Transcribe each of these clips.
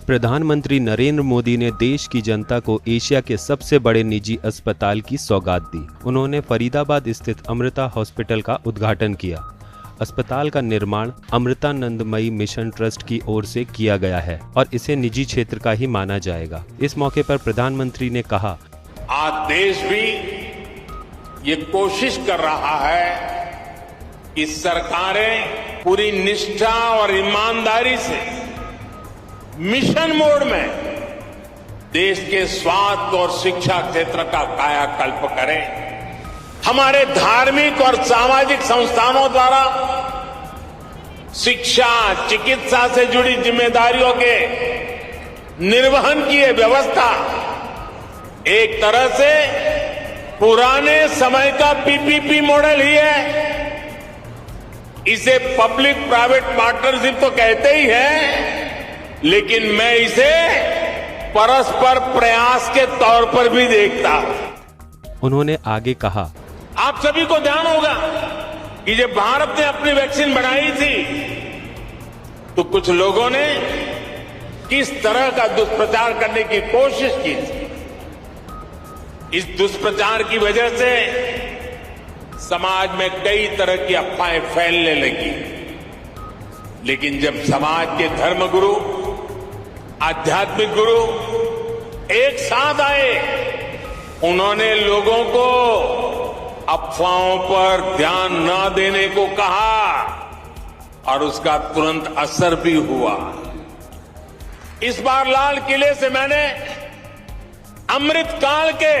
प्रधानमंत्री नरेंद्र मोदी ने देश की जनता को एशिया के सबसे बड़े निजी अस्पताल की सौगात दी। उन्होंने फरीदाबाद स्थित अमृता हॉस्पिटल का उद्घाटन किया। अस्पताल का निर्माण अमृतानंदमयी मिशन ट्रस्ट की ओर से किया गया है और इसे निजी क्षेत्र का ही माना जाएगा। इस मौके पर प्रधानमंत्री ने कहा, आज देश भी ये कोशिश कर रहा है कि सरकारें पूरी निष्ठा और ईमानदारी से मिशन मोड में देश के स्वास्थ्य और शिक्षा क्षेत्र का कायाकल्प करें। हमारे धार्मिक और सामाजिक संस्थानों द्वारा शिक्षा, चिकित्सा से जुड़ी जिम्मेदारियों के निर्वहन की ये व्यवस्था एक तरह से पुराने समय का पीपीपी मॉडल ही है। इसे पब्लिक प्राइवेट पार्टनरशिप तो कहते ही है, लेकिन मैं इसे परस्पर प्रयास के तौर पर भी देखता हूं। उन्होंने आगे कहा, आप सभी को ध्यान होगा कि जब भारत ने अपनी वैक्सीन बनाई थी तो कुछ लोगों ने किस तरह का दुष्प्रचार करने की कोशिश की थी। इस दुष्प्रचार की वजह से समाज में कई तरह की अफवाहें फैलने लगी, लेकिन जब समाज के धर्मगुरु, आध्यात्मिक गुरु एक साथ आए, उन्होंने लोगों को अफवाहों पर ध्यान न देने को कहा और उसका तुरंत असर भी हुआ। इस बार लाल किले से मैंने अमृत काल के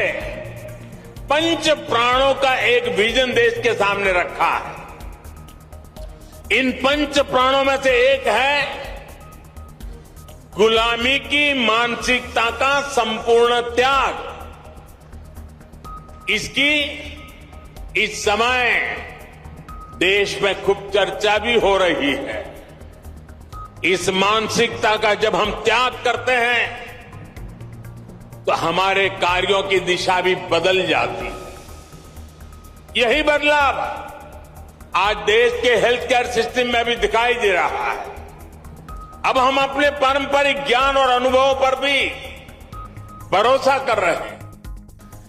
पंच प्राणों का एक विजन देश के सामने रखा है। इन पंच प्राणों में से एक है गुलामी की मानसिकता का संपूर्ण त्याग। इसकी इस समय देश में खूब चर्चा भी हो रही है। इस मानसिकता का जब हम त्याग करते हैं तो हमारे कार्यों की दिशा भी बदल जाती है। यही बदलाव आज देश के हेल्थ केयर सिस्टम में भी दिखाई दे रहा है। अब हम अपने पारंपरिक ज्ञान और अनुभवों पर भी भरोसा कर रहे हैं।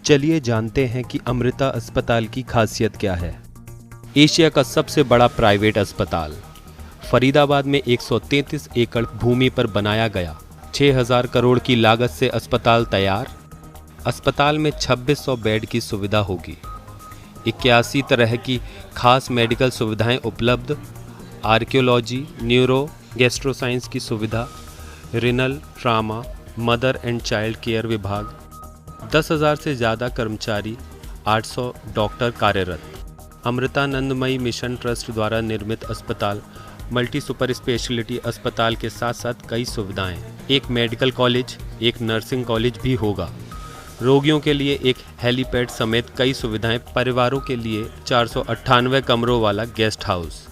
चलिए जानते हैं कि अमृता अस्पताल की खासियत क्या है। एशिया का सबसे बड़ा प्राइवेट अस्पताल फरीदाबाद में 133 एकड़ भूमि पर बनाया गया। 6000 करोड़ की लागत से अस्पताल तैयार। अस्पताल में 2600 बेड की सुविधा होगी। 81 तरह की खास मेडिकल सुविधाएं उपलब्ध। आर्कियोलॉजी, न्यूरो, गैस्ट्रोसाइंस की सुविधा, renal, trauma, mother and child care विभाग, 10,000 से ज़्यादा कर्मचारी, 800 डॉक्टर कार्यरत। अमृतानंदमयी मिशन ट्रस्ट द्वारा निर्मित अस्पताल मल्टी सुपर स्पेशलिटी अस्पताल के साथ साथ कई सुविधाएं, एक मेडिकल कॉलेज, एक नर्सिंग कॉलेज भी होगा। रोगियों के लिए एक हेलीपैड समेत कई सुविधाएं। परिवारों के लिए 498 कमरों वाला गेस्ट हाउस।